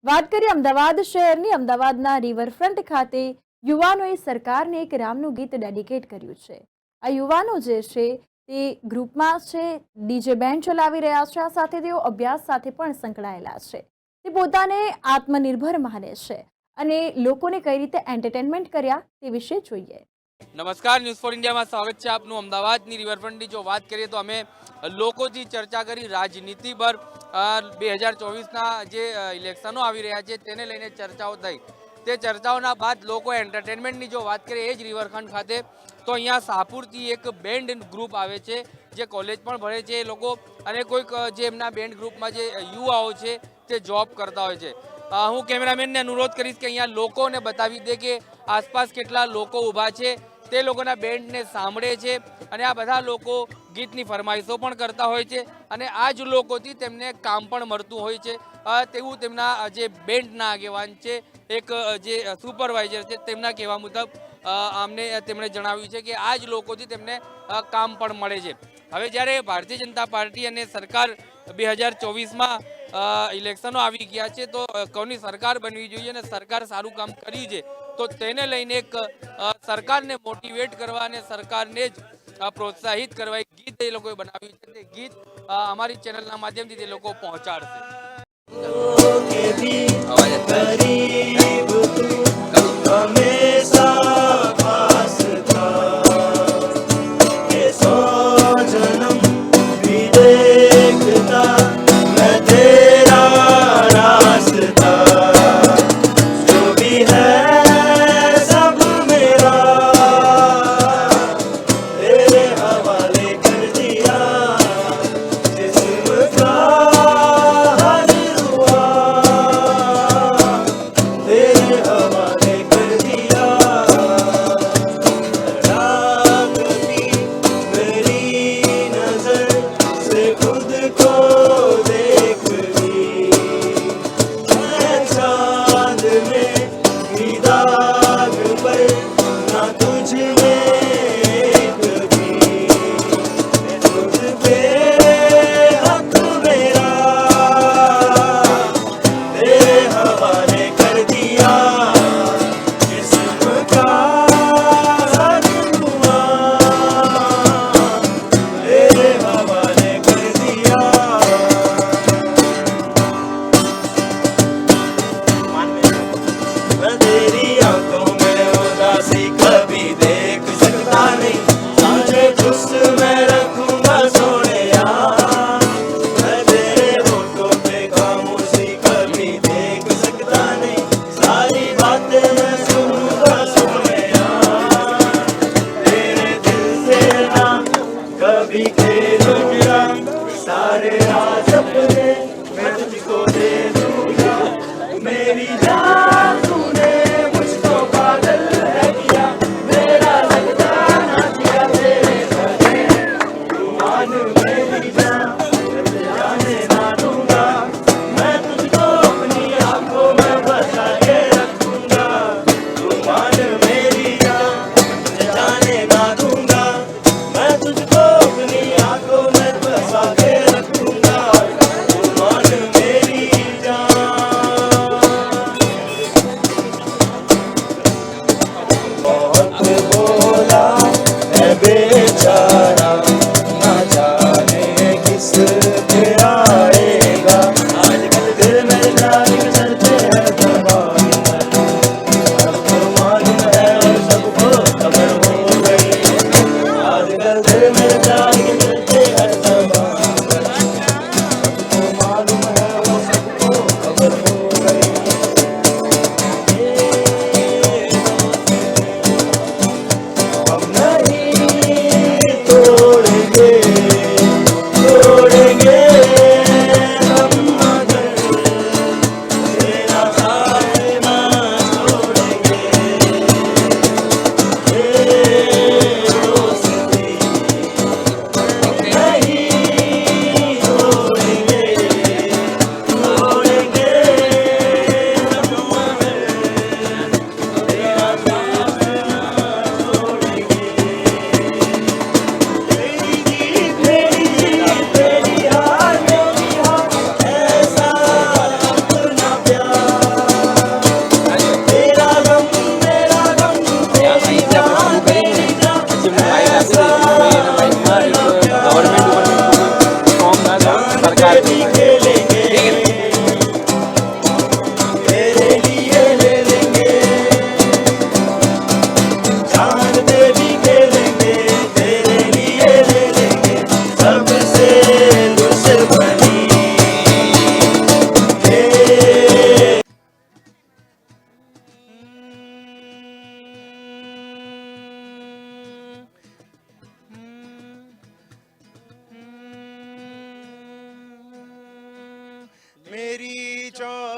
વાત કરીએ અમદાવાદ શહેરની અમદાવાદના રિવરફ્રન્ટ ખાતે યુવાનોએ સરકારને એક રામનું ગીત ડેડિકેટ કર્યું છે। આ યુવાનો જે છે તે ગ્રુપમાં છે, ડીજે બેન્ડ ચલાવી રહ્યા છે। આ સાથે તેઓ અભ્યાસ સાથે પણ સંકળાયેલા છે। તે પોતાને આત્મનિર્ભર માને છે અને લોકોને કઈ રીતે એન્ટરટેનમેન્ટ કર્યા તે વિશે જોઈએ। नमस्कार, न्यूज़ फॉर इंडिया में स्वागत है आपनु। अमदावादनी रिवरफ्रंटनी जो बात करिए तो अमे लोकोथी चर्चा करी राजनीति पर 2024 जे इलेक्शनों आवी रह्या छे तेने लईने चर्चाओ थई। ते चर्चाओना बाद लोको एंटरटेनमेंटनी जो बात करिए एज रिवरफ्रंट खाते तो अहींया शाहपुरथी एक बेन्ड ग्रुप आवे छे जे कॉलेज पण भणे छे लोको अने कोईक जे एमना बेन्ड ग्रुपमां जे युवाओ छे ते जॉब करता होय छे। हूँ केमेरामेन ने अनुरोध करीश के अहींया लोकोने बतावी दे के आसपास केटला लोको ऊभा छे ते लोकोना बेन्ड ने सांभळे छे अने आ बधा लोको गीतनी फरमाईशो पण करता होय छे अने आ ज लोकोथी तेमने काम पण मळतुं होय छे तेवुं तेमना जे बेन्डना आगेवान छे एक जे सुपरवाइजर छे तेमना कहेवा मुजब अमने तेमणे जणाव्युं छे के आ ज लोकोथी तेमने काम पण मळे छे। हवे ज्यारे भारतीय जनता पार्टी अने सरकार 2024 में इलेक्शनों आवी गया है तो कोनी सरकार बनवी जोईए अने सरकार सारू काम करी छे तो तेने लईने एक सरकार ने मोटिवेट करवा अने सरकार ने ज प्रोत्साहित करवा एक गीत ए लोकोए बनाव्युं छे। ते गीत अमारी चेनलना माध्यमथी ते लोको पहोंचाडशे।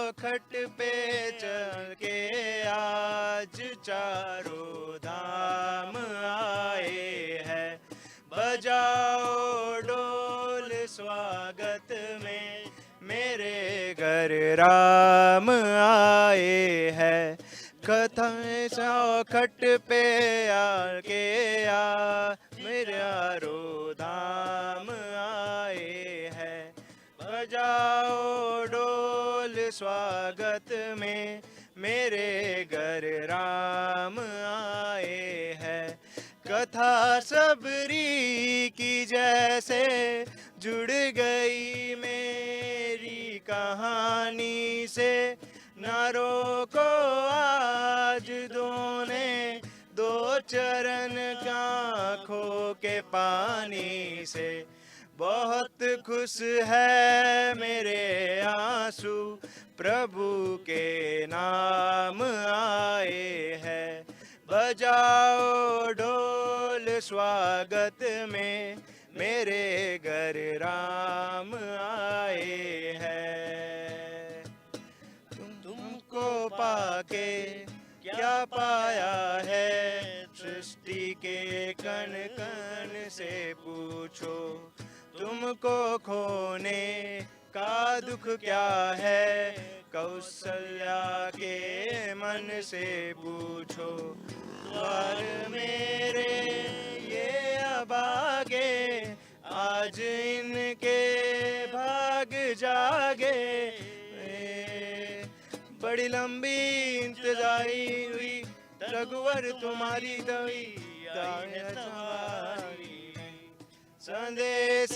चौखट पे चल के आज चारों धाम आए हैं। बजाओ ढोल स्वागत में, मेरे घर राम आए हैं। कथाएं चौखट पे आके मेरा रो धाम आए हैं। बजाओ ढोल स्वागत में, मेरे घर राम आए हैं। कथा सबरी की जैसे जुड़ गई मेरी कहानी से। न रोको आज दोने दो चरण आँखों के पानी से। बहुत खुश है मेरे आंसू, प्रभु के नाम आए हैं। बजाओ ढोल स्वागत में, मेरे घर राम आए हैं। तुमको पाके क्या पाया है, सृष्टि के कण कण से पूछो। तुमको खोने का दुख क्या है, कौशल्या के मन से पूछो। द्वार मेरे ये अभागे, आज इनके भाग जागे। बड़ी लंबी इंतजारी हुई, रघुवर तुम्हारी दवी संदेश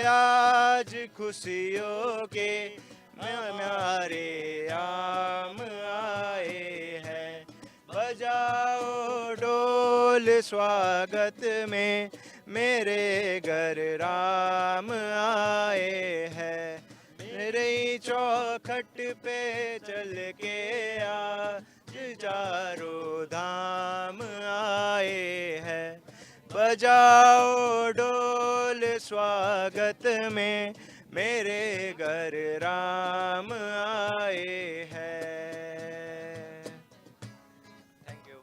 आज खुशियों के हमारे आम आए हैं। बजाओ ढोल स्वागत में, मेरे घर राम आए हैं। मेरे चौखट पे चल के आज चारों धाम आए हैं। बजाओ ढोल स्वागत में, मेरे घर राम आए हैं। Thank you.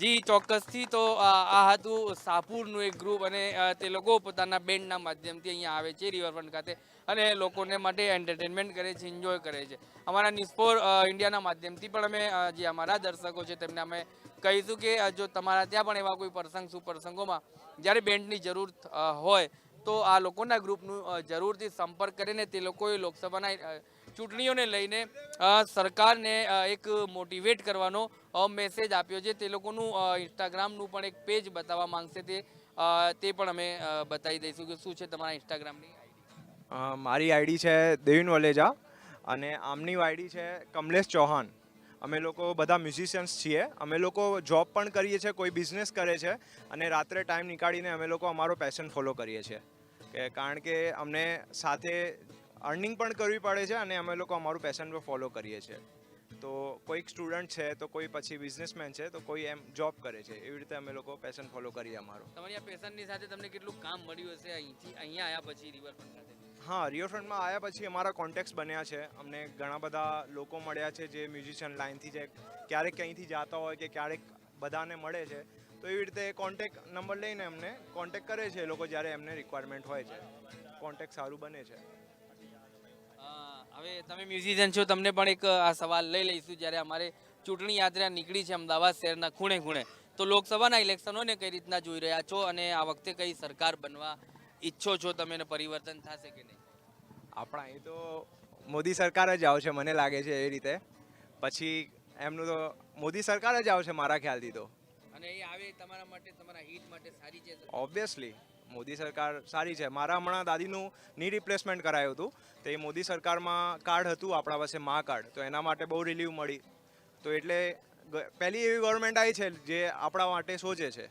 જી ચોક્કસથી તો આ હતું સાપુરનું એક ગ્રુપ અને તે લોકો પોતાના બેન્ડના માધ્યમથી અહીંયા આવે છે રિવરફ્રન્ટ ખાતે અને લોકોને માટે એન્ટરટેનમેન્ટ કરે છે, એન્જોય કરે છે. અમારા નિસ્ફોર ઇન્ડિયાના માધ્યમથી પણ અમે જે અમારા દર્શકો છે તેમને અમે કહીશું કે જો તમારા ત્યાં પણ એવા કોઈ પ્રસંગ સુપ્રસંગોમાં જ્યારે બેન્ડની જરૂર હોય તો આ લોકોના ગ્રુપનું જરૂરથી સંપર્ક કરીને તે લોકોએ લોકસભાના ચૂંટણીઓને લઈને સરકારને એક મોટિવેટ કરવાનો મેસેજ આપ્યો છે. તે લોકોનું ઇન્સ્ટાગ્રામનું પણ એક પેજ બતાવવા માંગશે તે પણ અમે બતાવી દઈશું કે શું છે તમારા ઇન્સ્ટાગ્રામની આઈડી. મારી આઈડી છે દેવિન વલેજા અને આમની આઈડી છે કમલેશ ચૌહાણ. અમે લોકો બધા મ્યુઝિશિયન્સ છીએ. અમે લોકો જોબ પણ કરીએ છીએ, કોઈ બિઝનેસ કરે છે અને રાત્રે ટાઈમ નીકાળીને અમે લોકો અમારો પેશન ફોલો કરીએ છીએ કે કારણ કે અમને સાથે અર્નિંગ પણ કરવી પડે છે અને અમે લોકો અમારું પેશન ફોલો કરીએ છીએ. તો કોઈક સ્ટુડન્ટ છે તો કોઈ પછી બિઝનેસમેન છે તો કોઈ એમ જોબ કરે છે. એવી રીતે અમે લોકો પેશન ફોલો કરીએ અમારો. તમારી આ પેશનની સાથે તમને કેટલું કામ મળ્યું હશે અહીંયા આવ્યા પછી રિવરફ્રન્ટ ખાતે? હા, રિવરફ્રન્ટમાં આવ્યા પછી અમારા કોન્ટેક્ટ્સ બન્યા છે. અમને ઘણા બધા લોકો મળ્યા છે જે મ્યુઝિશિયન લાઇનથી જે ક્યારેક કંઈથી જતા હોય કે ક્યારેક બધાને મળે છે. તો એવી રીતે કોન્ટેક્ટ નંબર લઈને અમને કોન્ટેક્ટ કરે છે એ લોકો જ્યારે એમને રિક્વાયરમેન્ટ હોય છે. કોન્ટેક્ટ સારું બને છે. હવે તમે મ્યુઝિશિયન છો, તમને પણ એક આ સવાલ લઈ લઈશું. જ્યારે અમારે ચૂંટણી યાત્રા નીકળી છે અમદાવાદ શહેરના ખૂણે ખૂણે, તો લોકસભાના ઇલેક્શનોને કઈ રીતના જોઈ રહ્યા છો અને આ વખતે કઈ સરકાર બનવા ઈચ્છો છો તમે ને પરિવર્તન થશે કે નહીં? આપણા એ તો મોદી સરકાર જ આવશે મને લાગે છે એ રીતે. પછી એમનું તો મોદી સરકાર જ આવશે મારા ખ્યાલથી તો. અને એ આવે તમારા માટે, તમારા હિત માટે સારી છે? ઓબ્વિયસલી મોદી સરકાર સારી છે. મારા હમણાં દાદીનું ની રિપ્લેસમેન્ટ કરાયું હતું તો એ મોદી સરકારમાં કાર્ડ હતું આપણા પાસે મા કાર્ડ, તો એના માટે બહુ રિલીવ મળી. તો એટલે પહેલી એવી ગવર્મેન્ટ આવી છે જે આપણા માટે સોચે છે.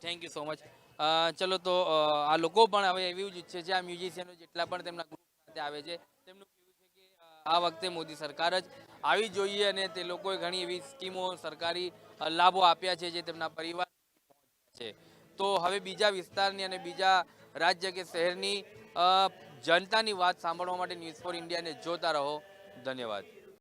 Thank you so much. ચલો તો આ લોકો પણ હવે એવું જ ઈચ્છે છે, આ મ્યુઝિશિયનો જેટલા પણ તેમના ગ્રુપ સાથે આવે છે તેમનું કહેવું છે કે આ વખતે મોદી સરકાર જ આવી જોઈએ અને તે લોકોએ ઘણી એવી સ્કીમો, સરકારી લાભો આપ્યા છે જે તેમના પરિવાર છે. તો હવે બીજા વિસ્તારની અને બીજા રાજ્ય કે શહેરની જનતાની વાત સાંભળવા માટે ન્યૂઝ ફોર ઇન્ડિયાને જોતા રહો. ધન્યવાદ.